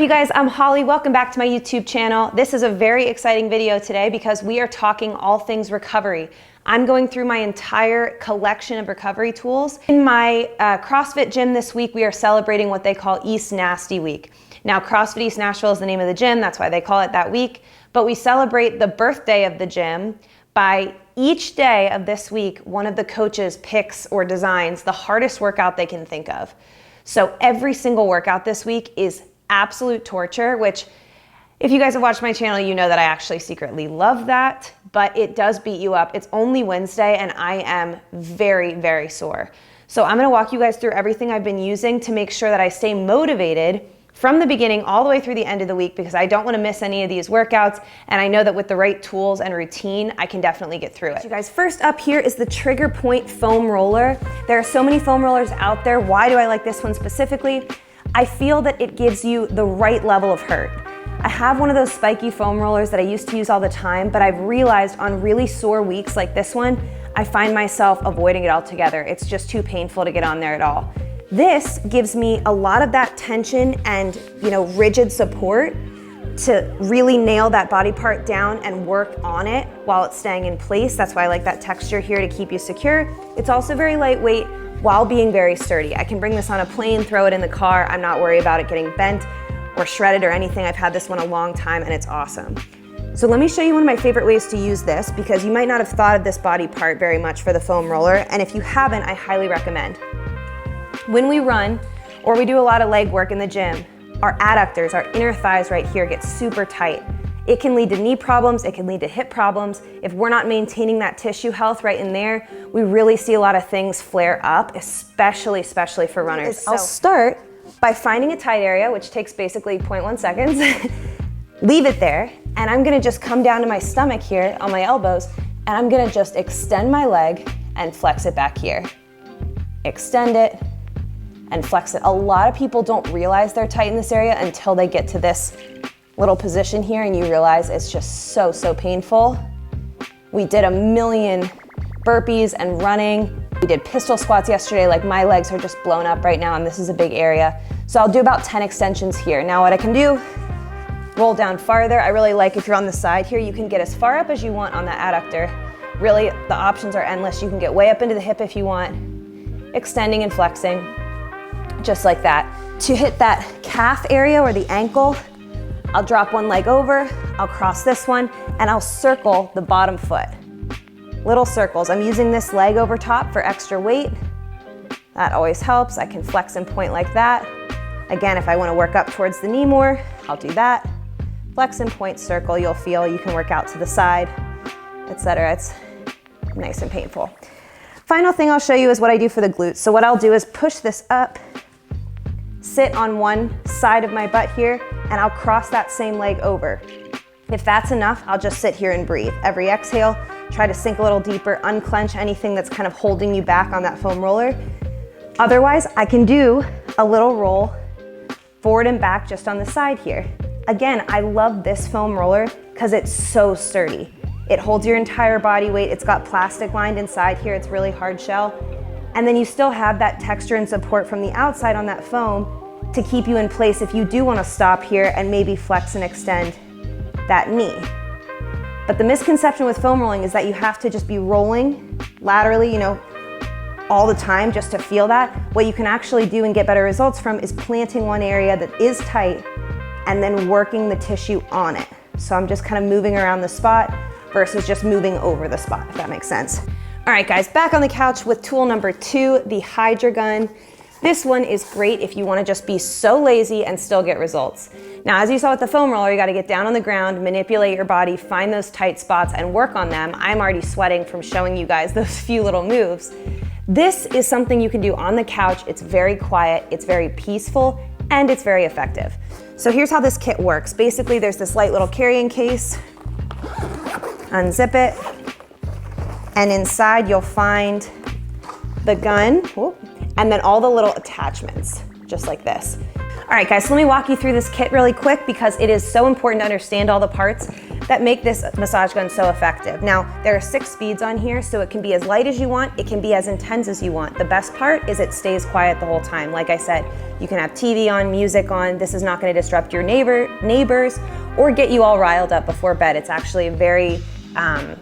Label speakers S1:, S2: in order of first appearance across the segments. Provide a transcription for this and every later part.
S1: you guys, I'm Holly. Welcome back to my YouTube channel. This is a very exciting video today because we are talking all things recovery. I'm going through my entire collection of recovery tools. In my CrossFit gym this week, we are celebrating what they call East Nasty Week. Now, CrossFit East Nashville is the name of the gym. That's why they call it that week. But we celebrate the birthday of the gym by each day of this week, one of the coaches picks or designs the hardest workout they can think of. So every single workout this week is absolute torture, which if you guys have watched my channel, you know that I actually secretly love that, but it does beat you up. It's only Wednesday and I am very, very sore. So I'm gonna walk you guys through everything I've been using to make sure that I stay motivated from the beginning all the way through the end of the week, because I don't wanna miss any of these workouts, and I know that with the right tools and routine, I can definitely get through it. So you guys, first up here is the Trigger Point foam roller. There are so many foam rollers out there. Why do I like this one specifically? I feel that it gives you the right level of hurt. I have one of those spiky foam rollers that I used to use all the time, but I've realized on really sore weeks like this one, I find myself avoiding it altogether. It's just too painful to get on there at all. This gives me a lot of that tension and, rigid support to really nail that body part down and work on it while it's staying in place. That's why I like that texture here to keep you secure. It's also very lightweight while being very sturdy. I can bring this on a plane, throw it in the car. I'm not worried about it getting bent or shredded or anything. I've had this one a long time and it's awesome. So let me show you one of my favorite ways to use this, because you might not have thought of this body part very much for the foam roller. And if you haven't, I highly recommend. When we run or we do a lot of leg work in the gym, our adductors, our inner thighs right here get super tight. It can lead to knee problems, it can lead to hip problems. If we're not maintaining that tissue health right in there, we really see a lot of things flare up, especially for runners. I'll start by finding a tight area, which takes basically 0.1 seconds, leave it there, and I'm gonna just come down to my stomach here on my elbows, and I'm gonna just extend my leg and flex it back here. Extend it and flex it. A lot of people don't realize they're tight in this area until they get to this little position here and you realize it's just so painful. We did a million burpees and running. We did pistol squats yesterday. Like, my legs are just blown up right now and this is a big area. So I'll do about 10 extensions here. Now what I can do, roll down farther. I really like, if you're on the side here, you can get as far up as you want on the adductor. Really, the options are endless. You can get way up into the hip if you want, extending and flexing, just like that. To hit that calf area or the ankle, I'll drop one leg over, I'll cross this one, and I'll circle the bottom foot. Little circles. I'm using this leg over top for extra weight. That always helps. I can flex and point like that. Again, if I want to work up towards the knee more, I'll do that. Flex and point, circle. You'll feel you can work out to the side, etc. It's nice and painful. Final thing I'll show you is what I do for the glutes. So what I'll do is push this up, sit on one side of my butt here, and I'll cross that same leg over. If that's enough, I'll just sit here and breathe. Every exhale, try to sink a little deeper, unclench anything that's kind of holding you back on that foam roller. Otherwise, I can do a little roll forward and back just on the side here. Again, I love this foam roller because it's so sturdy. It holds your entire body weight. It's got plastic lined inside here. It's really hard shell. And then you still have that texture and support from the outside on that foam to keep you in place if you do want to stop here and maybe flex and extend that knee. But the misconception with foam rolling is that you have to just be rolling laterally, all the time just to feel that. What you can actually do and get better results from is planting one area that is tight and then working the tissue on it. So I'm just kind of moving around the spot versus just moving over the spot, if that makes sense. All right, guys, back on the couch with tool number 2, the Hydragun. This one is great if you want to just be so lazy and still get results. Now, as you saw with the foam roller, you got to get down on the ground, manipulate your body, find those tight spots and work on them. I'm already sweating from showing you guys those few little moves. This is something you can do on the couch. It's very quiet, it's very peaceful, and it's very effective. So here's how this kit works. Basically, there's this light little carrying case. Unzip it, and inside you'll find the gun, and then all the little attachments, just like this. All right, guys, so let me walk you through this kit really quick because it is so important to understand all the parts. that make this massage gun so effective. Now, there are 6 speeds on here, so it can be as light as you want, it can be as intense as you want. The best part is it stays quiet the whole time. Like I said, you can have TV on, music on. This is not gonna disrupt your neighbors or get you all riled up before bed. It's actually a very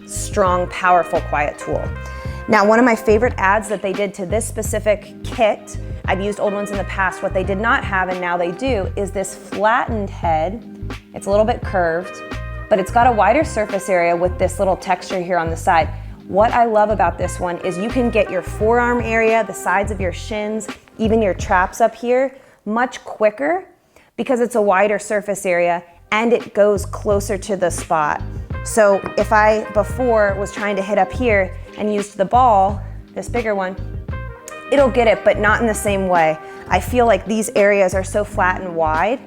S1: strong, powerful, quiet tool. Now, one of my favorite ads that they did to this specific kit, I've used old ones in the past, what they did not have and now they do is this flattened head. It's a little bit curved, but it's got a wider surface area with this little texture here on the side. What I love about this one is you can get your forearm area, the sides of your shins, even your traps up here, much quicker because it's a wider surface area and it goes closer to the spot. So if I before was trying to hit up here and used the ball, this bigger one, it'll get it, but not in the same way. I feel like these areas are so flat and wide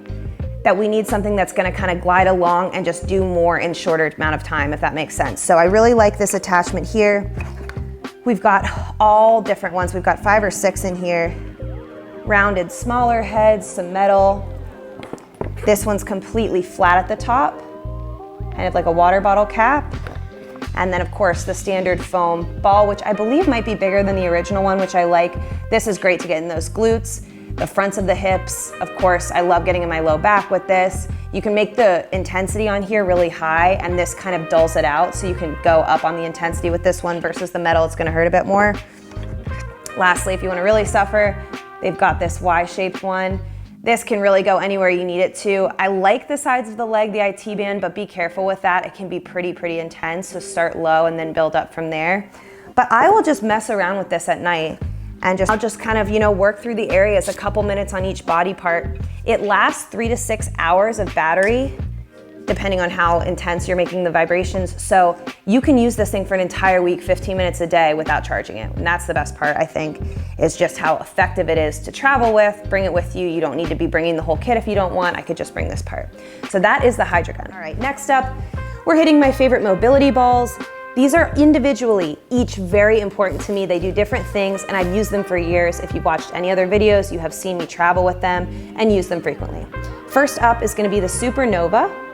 S1: that we need something that's gonna kind of glide along and just do more in shorter amount of time, if that makes sense. So I really like this attachment here. We've got all different ones. We've got 5 or 6 in here. Rounded, smaller heads, some metal. This one's completely flat at the top, kind of like a water bottle cap. And then of course the standard foam ball, which I believe might be bigger than the original one, which I like. This is great to get in those glutes, the fronts of the hips. Of course, I love getting in my low back with this. You can make the intensity on here really high and this kind of dulls it out. So you can go up on the intensity with this one versus the metal, it's gonna hurt a bit more. Lastly, if you wanna really suffer, they've got this Y-shaped one. This can really go anywhere you need it to. I like the sides of the leg, the IT band, but be careful with that. It can be pretty intense, so start low and then build up from there. But I will just mess around with this at night and I'll just kind of, work through the areas, a couple minutes on each body part. It lasts 3 to 6 hours of battery, depending on how intense you're making the vibrations. So you can use this thing for an entire week, 15 minutes a day without charging it. And that's the best part, I think, is just how effective it is to travel with, bring it with you. You don't need to be bringing the whole kit if you don't want. I could just bring this part. So that is the Hydragun. All right, next up, we're hitting my favorite mobility balls. These are individually each very important to me. They do different things and I've used them for years. If you've watched any other videos, you have seen me travel with them and use them frequently. First up is gonna be the Supernova.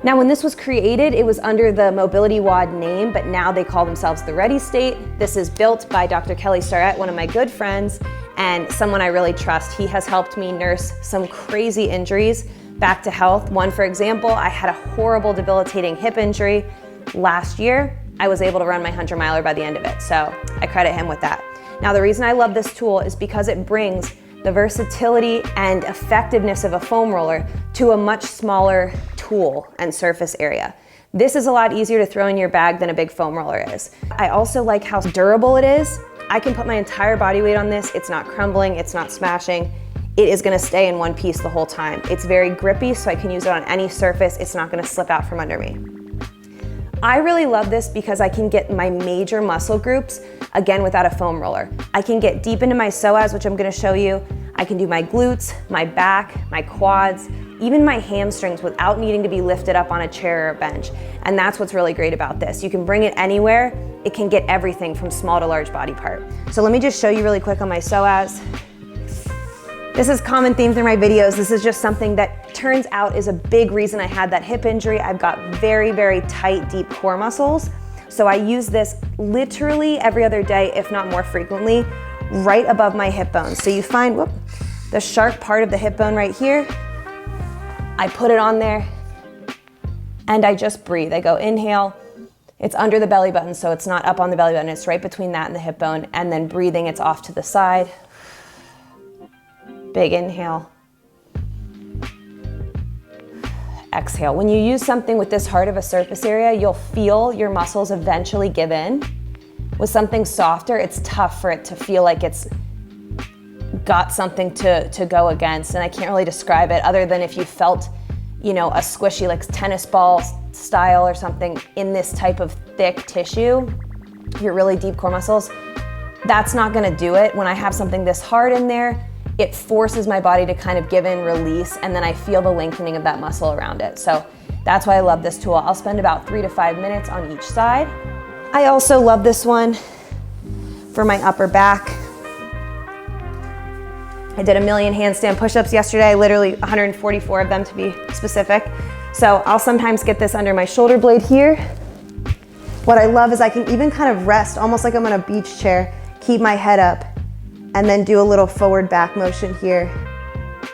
S1: Now, when this was created, it was under the Mobility WOD name, but now they call themselves the Ready State. This is built by Dr. Kelly Starrett, one of my good friends, and someone I really trust. He has helped me nurse some crazy injuries back to health. One, for example, I had a horrible, debilitating hip injury last year. I was able to run my 100-miler by the end of it, so I credit him with that. Now, the reason I love this tool is because it brings the versatility and effectiveness of a foam roller to a much smaller tool and surface area. This is a lot easier to throw in your bag than a big foam roller is. I also like how durable it is. I can put my entire body weight on this. It's not crumbling, it's not smashing. It is gonna stay in one piece the whole time. It's very grippy, so I can use it on any surface. It's not gonna slip out from under me. I really love this because I can get my major muscle groups, again, without a foam roller. I can get deep into my psoas, which I'm gonna show you. I can do my glutes, my back, my quads, even my hamstrings without needing to be lifted up on a chair or a bench. And that's what's really great about this. You can bring it anywhere. It can get everything from small to large body part. So let me just show you really quick on my psoas. This is common theme through my videos. This is just something that turns out is a big reason I had that hip injury. I've got very tight, deep core muscles. So I use this literally every other day, if not more frequently, right above my hip bone. So you find the sharp part of the hip bone right here. I put it on there and I just breathe. I go inhale. It's under the belly button, so it's not up on the belly button. It's right between that and the hip bone. And then breathing, it's off to the side. Big inhale. Exhale. When you use something with this hard of a surface area, you'll feel your muscles eventually give in. With something softer, it's tough for it to feel like it's got something to go against. And I can't really describe it other than if you felt, a squishy, like tennis ball style or something in this type of thick tissue, your really deep core muscles, that's not gonna do it. When I have something this hard in there, it forces my body to kind of give in, release, and then I feel the lengthening of that muscle around it. So that's why I love this tool. I'll spend about 3 to 5 minutes on each side. I also love this one for my upper back. I did 1,000,000 handstand push-ups yesterday, literally 144 of them to be specific. So I'll sometimes get this under my shoulder blade here. What I love is I can even kind of rest, almost like I'm on a beach chair, keep my head up, and then do a little forward back motion here.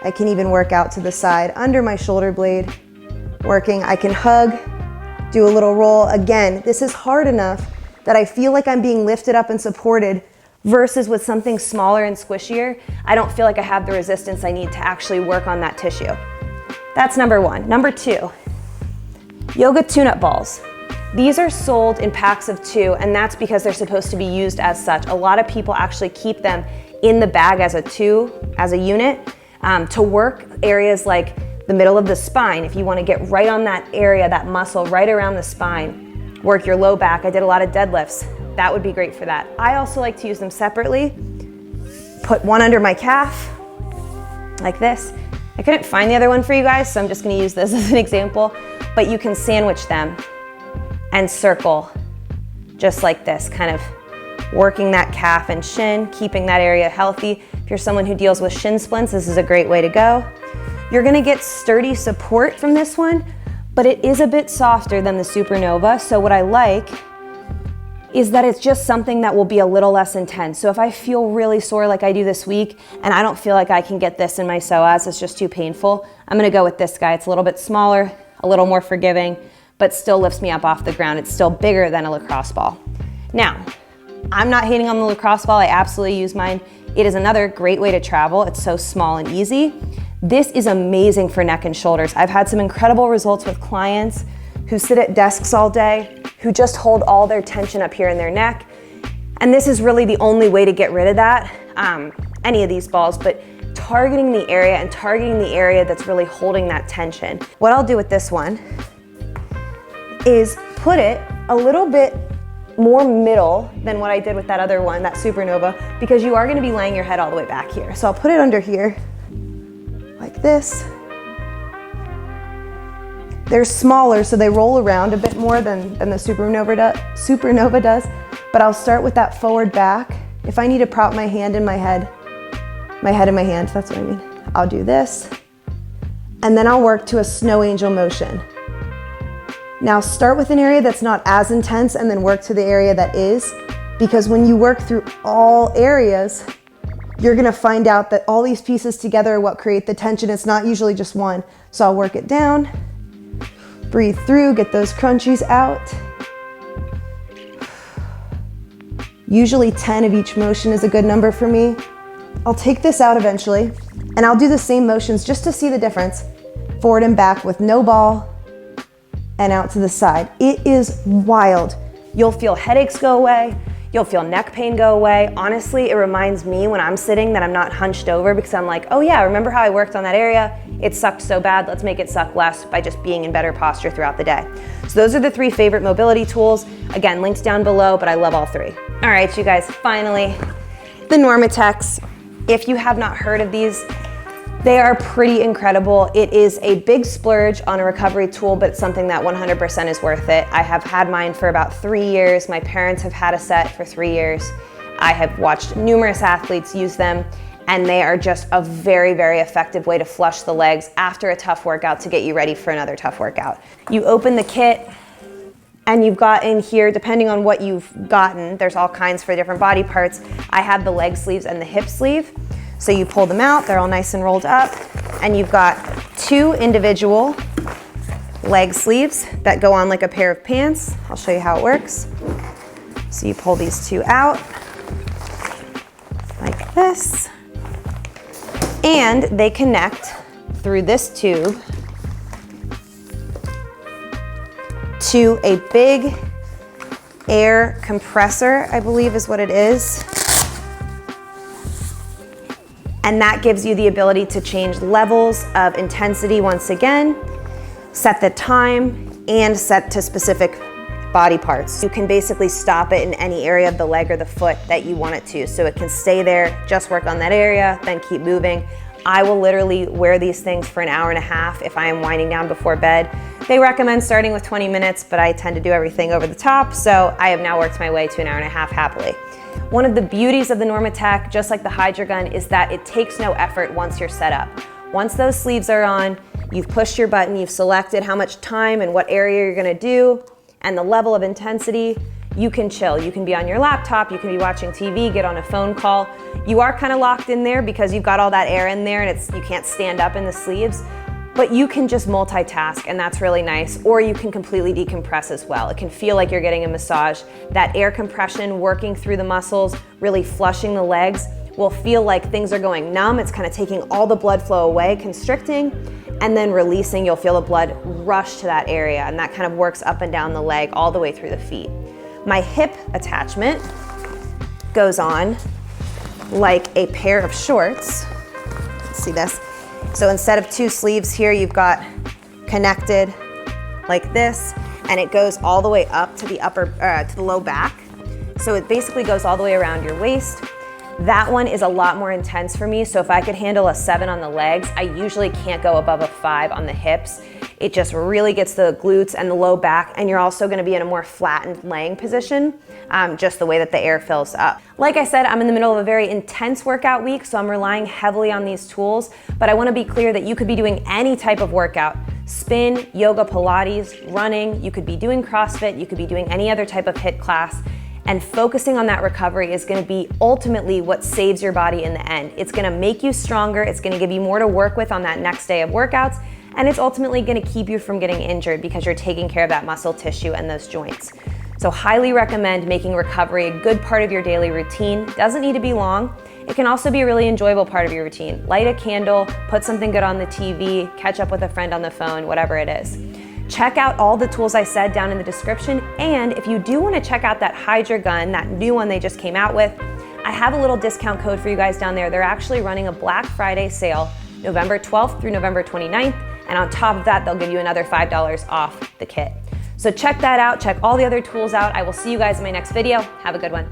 S1: I can even work out to the side under my shoulder blade, working. I can hug, do a little roll. Again, this is hard enough that I feel like I'm being lifted up and supported, versus with something smaller and squishier, I don't feel like I have the resistance I need to actually work on that tissue. That's number one. Number two, yoga tune-up balls. These are sold in packs of 2, and that's because they're supposed to be used as such. A lot of people actually keep them in the bag as a unit, to work areas like the middle of the spine. If you want to get right on that area, that muscle right around the spine, work your low back. I did a lot of deadlifts. That would be great for that. I also like to use them separately. Put one under my calf, like this. I couldn't find the other one for you guys, so I'm just gonna use this as an example, but you can sandwich them and circle just like this, kind of working that calf and shin, keeping that area healthy. If you're someone who deals with shin splints, this is a great way to go. You're gonna get sturdy support from this one, but it is a bit softer than the Supernova, so what I like is that it's just something that will be a little less intense. So if I feel really sore like I do this week, and I don't feel like I can get this in my psoas, it's just too painful, I'm gonna go with this guy. It's a little bit smaller, a little more forgiving, but still lifts me up off the ground. It's still bigger than a lacrosse ball. Now, I'm not hating on the lacrosse ball, I absolutely use mine. It is another great way to travel. It's so small and easy. This is amazing for neck and shoulders. I've had some incredible results with clients who sit at desks all day, who just hold all their tension up here in their neck. And this is really the only way to get rid of that, any of these balls, but targeting the area and targeting the area that's really holding that tension. What I'll do with this one is put it a little bit more middle than what I did with that other one, that Supernova, because you are gonna be laying your head all the way back here. So I'll put it under here, like this. They're smaller, so they roll around a bit more than the Supernova does, but I'll start with that forward back. If I need to prop my hand in my head in my hand, that's what I mean. I'll do this, and then I'll work to a snow angel motion. Now start with an area that's not as intense and then work to the area that is, because when you work through all areas, you're gonna find out that all these pieces together are what create the tension. It's not usually just one. So I'll work it down, breathe through, get those crunchies out. Usually 10 of each motion is a good number for me. I'll take this out eventually, and I'll do the same motions just to see the difference. Forward and back with no ball, and out to the side. It is wild. You'll feel headaches go away. You'll feel neck pain go away. Honestly, it reminds me when I'm sitting that I'm not hunched over, because I'm like, oh yeah, remember how I worked on that area? It sucked so bad, let's make it suck less by just being in better posture throughout the day. So those are the 3 favorite mobility tools. Again, links down below, but I love all 3. All right, you guys, finally, the Normatecs. If you have not heard of these, they are pretty incredible. It is a big splurge on a recovery tool, but it's something that 100% is worth it. I have had mine for about 3 years. My parents have had a set for 3 years. I have watched numerous athletes use them, and they are just a very, very effective way to flush the legs after a tough workout to get you ready for another tough workout. You open the kit, and you've got in here, depending on what you've gotten, there's all kinds for different body parts. I have the leg sleeves and the hip sleeve. So you pull them out, they're all nice and rolled up, and you've got 2 individual leg sleeves that go on like a pair of pants. I'll show you how it works. So you pull these 2 out, like this, and they connect through this tube to a big air compressor, I believe is what it is. And that gives you the ability to change levels of intensity once again, set the time, and set to specific body parts. You can basically stop it in any area of the leg or the foot that you want it to. So it can stay there, just work on that area, then keep moving. I will literally wear these things for an hour and a half if I am winding down before bed. They recommend starting with 20 minutes, but I tend to do everything over the top, so I have now worked my way to an hour and a half happily. One of the beauties of the Normatec, just like the Hydragun, is that it takes no effort once you're set up. Once those sleeves are on, You've pushed your button, you've selected how much time and what area you're gonna do and the level of intensity. You can chill. You can be on your laptop, you can be watching TV, get on a phone call. You are kind of locked in there because you've got all that air in there and you can't stand up in the sleeves, but you can just multitask and that's really nice. Or you can completely decompress as well. It can feel like you're getting a massage. That air compression working through the muscles, really flushing the legs, will feel like things are going numb. It's kind of taking all the blood flow away, constricting, and then releasing. You'll feel the blood rush to that area, and that kind of works up and down the leg all the way through the feet. My hip attachment goes on like a pair of shorts. See this? So instead of two sleeves here, you've got connected like this, and it goes all the way up to the to the low back. So it basically goes all the way around your waist. That one is a lot more intense for me. So if I could handle a 7 on the legs, I usually can't go above a 5 on the hips. It just really gets the glutes and the low back, and you're also gonna be in a more flattened laying position, just the way that the air fills up. Like I said, I'm in the middle of a very intense workout week, so I'm relying heavily on these tools, but I wanna be clear that you could be doing any type of workout: spin, yoga, Pilates, running, you could be doing CrossFit, you could be doing any other type of HIIT class. And focusing on that recovery is gonna be ultimately what saves your body in the end. It's gonna make you stronger, it's gonna give you more to work with on that next day of workouts, and it's ultimately gonna keep you from getting injured because you're taking care of that muscle tissue and those joints. So highly recommend making recovery a good part of your daily routine. Doesn't need to be long. It can also be a really enjoyable part of your routine. Light a candle, put something good on the TV, catch up with a friend on the phone, whatever it is. Check out all the tools I said down in the description, and if you do want to check out that Hydragun, that new one they just came out with, I have a little discount code for you guys down there. They're actually running a Black Friday sale, November 12th through November 29th, and on top of that, they'll give you another $5 off the kit. So check that out, check all the other tools out. I will see you guys in my next video. Have a good one.